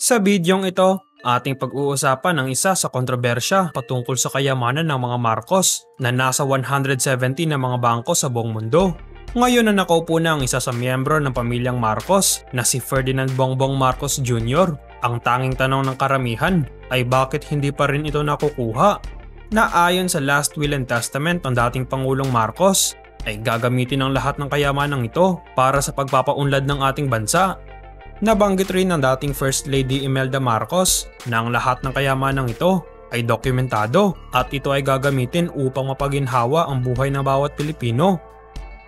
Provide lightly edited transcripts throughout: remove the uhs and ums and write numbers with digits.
Sa bidyong ito, ating pag-uusapan ang isa sa kontrobersya patungkol sa kayamanan ng mga Marcos na nasa 170 na mga bangko sa buong mundo. Ngayon na nakaupo na ang isa sa miyembro ng pamilyang Marcos na si Ferdinand Bongbong Marcos Jr., ang tanging tanong ng karamihan ay bakit hindi pa rin ito nakukuha? Na ayon sa last will and testament ng dating Pangulong Marcos ay gagamitin ang lahat ng kayamanang ito para sa pagpapaunlad ng ating bansa. Nabanggit rin ng dating First Lady Imelda Marcos na ang lahat ng kayamanang ito ay dokumentado at ito ay gagamitin upang mapaginhawa ang buhay ng bawat Pilipino.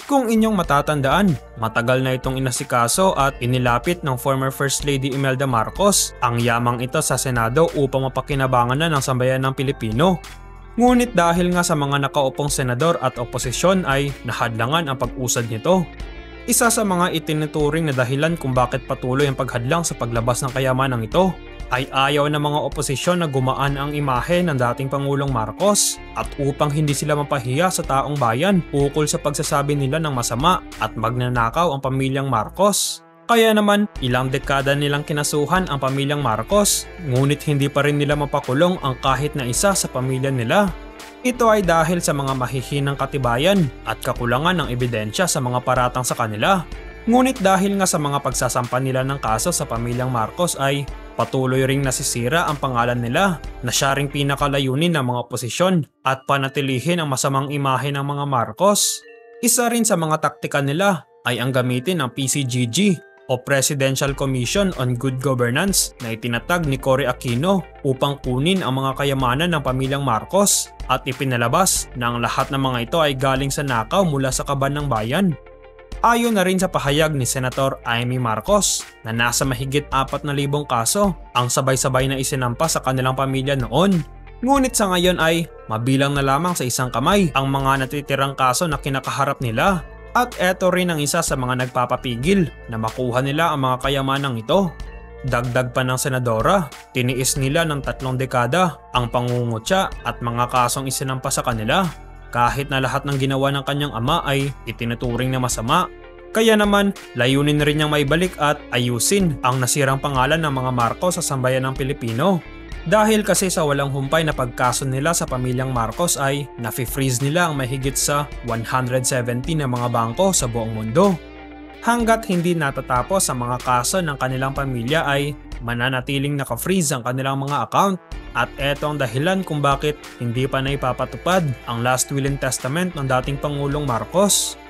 Kung inyong matatandaan, matagal na itong inasikaso at inilapit ng former First Lady Imelda Marcos ang yamang ito sa Senado upang mapakinabangan na ng sambayan ng Pilipino. Ngunit dahil nga sa mga nakaupong senador at oposisyon ay nahadlangan ang pag-usad nito. Isa sa mga itinuturing na dahilan kung bakit patuloy ang paghadlang sa paglabas ng kayamanang ito ay ayaw ng mga oposisyon na gumaan ang imahe ng dating Pangulong Marcos at upang hindi sila mapahiya sa taong bayan ukol sa pagsasabi nila ng masama at magnanakaw ang pamilyang Marcos. Kaya naman ilang dekada nilang kinasuhan ang pamilyang Marcos ngunit hindi pa rin nila mapakulong ang kahit na isa sa pamilya nila. Ito ay dahil sa mga mahihinang katibayan at kakulangan ng ebidensya sa mga paratang sa kanila. Ngunit dahil nga sa mga pagsasampa nila ng kaso sa pamilyang Marcos ay patuloy ring nasisira ang pangalan nila na siya ring pinakalayunin ng mga oposisyon at panatilihin ang masamang imahe ng mga Marcos. Isa rin sa mga taktika nila ay ang gamitin ng PCGG o Presidential Commission on Good Governance na itinatag ni Cory Aquino upang kunin ang mga kayamanan ng pamilyang Marcos at ipinalabas na ang lahat ng mga ito ay galing sa nakaw mula sa kaban ng bayan. Ayon na rin sa pahayag ni Senator Amy Marcos na nasa mahigit 4,000 kaso ang sabay-sabay na isinampa sa kanilang pamilya noon. Ngunit sa ngayon ay mabilang na lamang sa isang kamay ang mga natitirang kaso na kinakaharap nila. At eto rin ang isa sa mga nagpapapigil na makuha nila ang mga kayamanang ito. Dagdag pa ng senadora, tiniis nila ng 3 dekada ang pangungutya at mga kasong isinampa sa kanila kahit na lahat ng ginawa ng kanyang ama ay itinuturing na masama. Kaya naman, layunin rin niyang maibalik at ayusin ang nasirang pangalan ng mga Marcos sa sambayan ng Pilipino. Dahil kasi sa walang humpay na pagkaso nila sa pamilyang Marcos ay nafi-freeze nila ang mahigit sa 170 na mga bangko sa buong mundo. Hanggat hindi natatapos ang mga kaso ng kanilang pamilya ay mananatiling naka-freeze ang kanilang mga account at eto ang dahilan kung bakit hindi pa naipapatupad ang last will and testament ng dating Pangulong Marcos.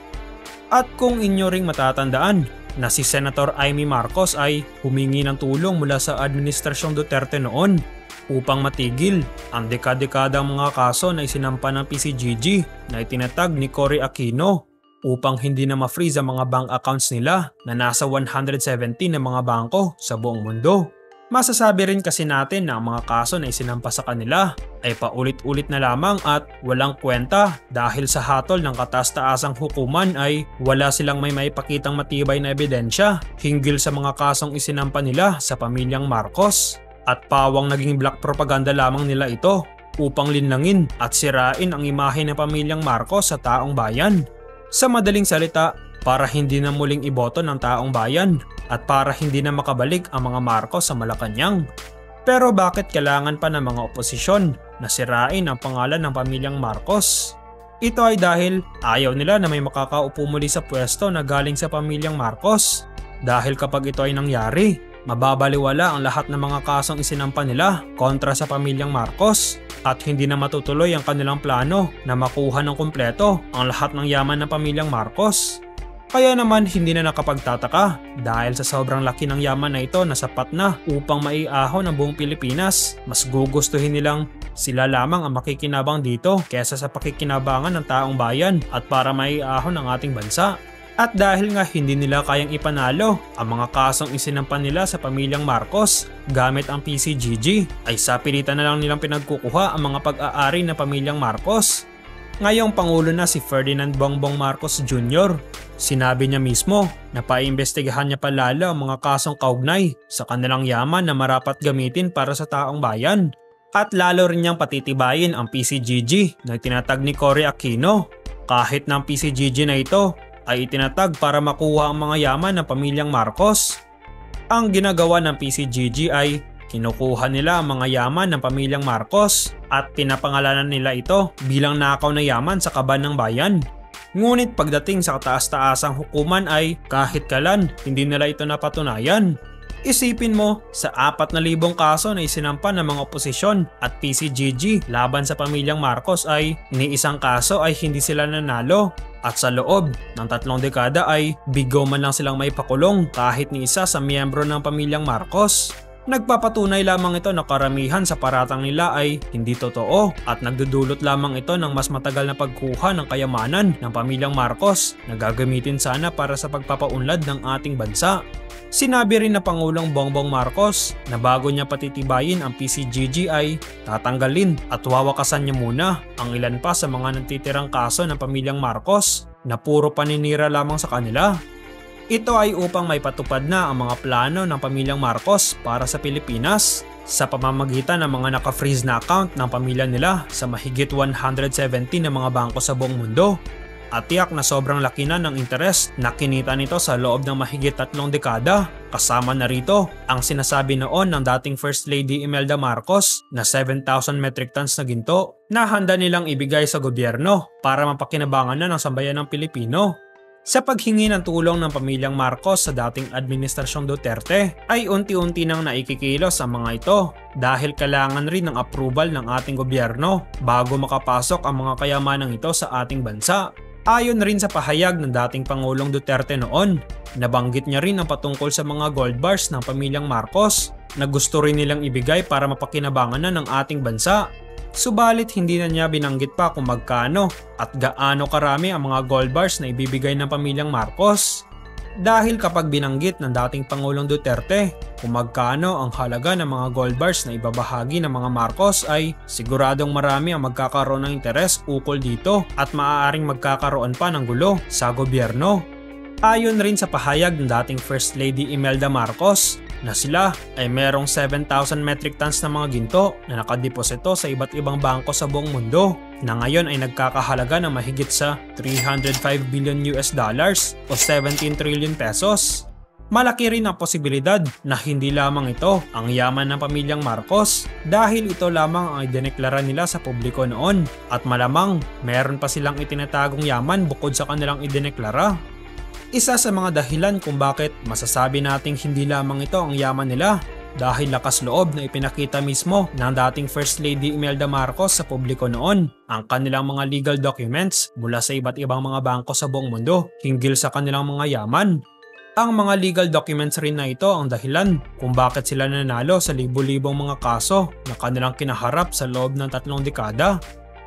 At kung inyo ring matatandaan na si Senator Amy Marcos ay humingi ng tulong mula sa Administrasyong Duterte noon upang matigil ang dekada-dekadang mga kaso na isinampa ng PCGG na itinatag ni Cory Aquino upang hindi na ma-freeze ang mga bank accounts nila na nasa 170 na mga bangko sa buong mundo. Masasabi rin kasi natin na ang mga kaso na isinampa sa kanila ay paulit-ulit na lamang at walang kwenta dahil sa hatol ng kataas-taasang hukuman ay wala silang may maipakitang matibay na ebidensya hinggil sa mga kasong isinampa nila sa pamilyang Marcos. At pawang naging black propaganda lamang nila ito upang linlangin at sirain ang imahe ng pamilyang Marcos sa taong bayan. Sa madaling salita, para hindi na muling iboto ng taong bayan at para hindi na makabalik ang mga Marcos sa Malacanang. Pero bakit kailangan pa ng mga oposisyon na sirain ang pangalan ng pamilyang Marcos? Ito ay dahil ayaw nila na may makakaupo muli sa pwesto na galing sa pamilyang Marcos. Dahil kapag ito ay nangyari, mababaliwala ang lahat ng mga kasong isinampa nila kontra sa pamilyang Marcos at hindi na matutuloy ang kanilang plano na makuha ng kumpleto ang lahat ng yaman ng pamilyang Marcos. Kaya naman hindi na nakapagtataka dahil sa sobrang laki ng yaman na ito na sapat na upang maiahon ang buong Pilipinas. Mas gugustuhin nilang sila lamang ang makikinabang dito kesa sa pakikinabangan ng taong bayan at para maiahon ang ating bansa. At dahil nga hindi nila kayang ipanalo ang mga kasong isinampa nila sa pamilyang Marcos gamit ang PCGG ay sa pilitan na lang nilang pinagkukuha ang mga pag-aari ng pamilyang Marcos. Ngayong Pangulo na si Ferdinand Bongbong Marcos Jr., sinabi niya mismo na paimbestigahan niya pa lalo ang mga kasong kaugnay sa kanilang yaman na marapat gamitin para sa taong bayan. At lalo rin niyang patitibayin ang PCGG na tinatag ni Cory Aquino kahit na ang PCGG na ito ay itinatag para makuha ang mga yaman ng pamilyang Marcos. Ang ginagawa ng PCGG ay kinukuha nila ang mga yaman ng pamilyang Marcos at pinapangalanan nila ito bilang nakaw na yaman sa kaban ng bayan. Ngunit pagdating sa kataas-taasang hukuman ay kahit kailan hindi nila ito napatunayan. Isipin mo, sa 4,000 kaso na isinampa ng mga oposisyon at PCGG laban sa pamilyang Marcos ay ni isang kaso ay hindi sila nanalo. At sa loob ng 3 dekada ay bigo man lang silang may pakulong kahit ni isa sa miyembro ng pamilyang Marcos. Nagpapatunay lamang ito na karamihan sa paratang nila ay hindi totoo at nagdudulot lamang ito ng mas matagal na pagkuha ng kayamanan ng pamilyang Marcos na gagamitin sana para sa pagpapaunlad ng ating bansa. Sinabi rin na Pangulong Bongbong Marcos na bago niya patitibayin ang PCGG ay tatanggalin at wawakasan niya muna ang ilan pa sa mga natitirang kaso ng pamilyang Marcos na puro paninira lamang sa kanila. Ito ay upang may patupad na ang mga plano ng pamilyang Marcos para sa Pilipinas sa pamamagitan ng mga naka-freeze na account ng pamilya nila sa mahigit 170 na mga bangko sa buong mundo. At tiyak na sobrang laki na ng interest na kinita nito sa loob ng mahigit 3 dekada. Kasama na rito ang sinasabi noon ng dating First Lady Imelda Marcos na 7,000 metric tons na ginto na handa nilang ibigay sa gobyerno para mapakinabangan na ng sambayan ng Pilipino. Sa paghingi ng tulong ng pamilyang Marcos sa dating Administrasyong Duterte ay unti-unti nang naikikilos ang mga ito dahil kailangan rin ng approval ng ating gobyerno bago makapasok ang mga kayamanang ito sa ating bansa. Ayon rin sa pahayag ng dating Pangulong Duterte noon, nabanggit niya rin ang patungkol sa mga gold bars ng pamilyang Marcos na gusto rin nilang ibigay para mapakinabangan na ng ating bansa. Subalit hindi na niya binanggit pa kung magkano at gaano karami ang mga gold bars na ibibigay ng pamilyang Marcos. Dahil kapag binanggit ng dating Pangulong Duterte kung magkano ang halaga ng mga gold bars na ibabahagi ng mga Marcos ay siguradong marami ang magkakaroon ng interes ukol dito at maaaring magkakaroon pa ng gulo sa gobyerno. Ayon rin sa pahayag ng dating First Lady Imelda Marcos na sila ay merong 7,000 metric tons na mga ginto na nakadeposito sa iba't ibang bangko sa buong mundo na ngayon ay nagkakahalaga ng mahigit sa $305 billion o 17 trillion pesos. Malaki rin ang posibilidad na hindi lamang ito ang yaman ng pamilyang Marcos dahil ito lamang ang idineklara nila sa publiko noon at malamang meron pa silang itinatagong yaman bukod sa kanilang idineklara. Isa sa mga dahilan kung bakit masasabi nating hindi lamang ito ang yaman nila dahil lakas loob na ipinakita mismo ng dating First Lady Imelda Marcos sa publiko noon ang kanilang mga legal documents mula sa iba't ibang mga bangko sa buong mundo hinggil sa kanilang mga yaman. Ang mga legal documents rin na ito ang dahilan kung bakit sila nanalo sa libo-libong mga kaso na kanilang kinaharap sa loob ng 3 dekada.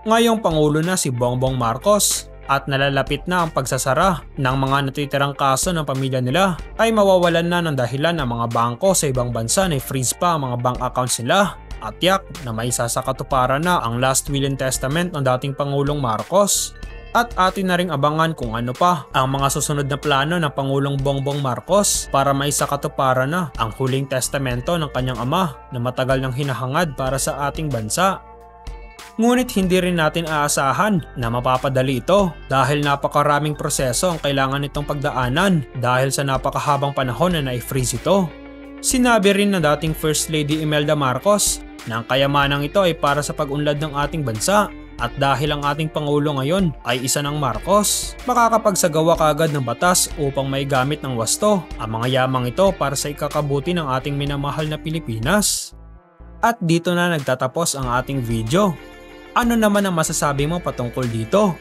Ngayong Pangulo na si Bongbong Marcos at nalalapit na ang pagsasara ng mga natitirang kaso ng pamilya nila ay mawawalan na ng dahilan ang mga bangko sa ibang bansa na i-freeze pa ang mga bank accounts nila at tiyak na may sasakatuparan na ang last will and testament ng dating Pangulong Marcos. At atin na ring abangan kung ano pa ang mga susunod na plano ng Pangulong Bongbong Marcos para maisakatuparan na ang huling testamento ng kanyang ama na matagal nang hinahangad para sa ating bansa. Ngunit hindi rin natin aasahan na mapapadali ito dahil napakaraming proseso ang kailangan nitong pagdaanan dahil sa napakahabang panahon na na-freeze ito. Sinabi rin ng dating First Lady Imelda Marcos na ang kayamanang ito ay para sa pag-unlad ng ating bansa at dahil ang ating Pangulo ngayon ay isa ng Marcos, makakapagsagawa kaagad ng batas upang maigamit ng wasto ang mga yamang ito para sa ikakabuti ng ating minamahal na Pilipinas. At dito na nagtatapos ang ating video. Ano naman ang masasabi mo patungkol dito?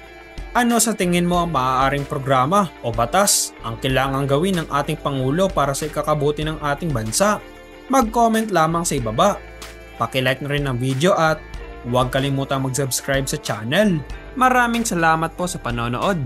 Ano sa tingin mo ang maaaring programa o batas ang kailangang gawin ng ating Pangulo para sa ikakabuti ng ating bansa? Mag-comment lamang sa ibaba. Paki-like na rin ang video at huwag kalimutang mag-subscribe sa channel. Maraming salamat po sa panonood.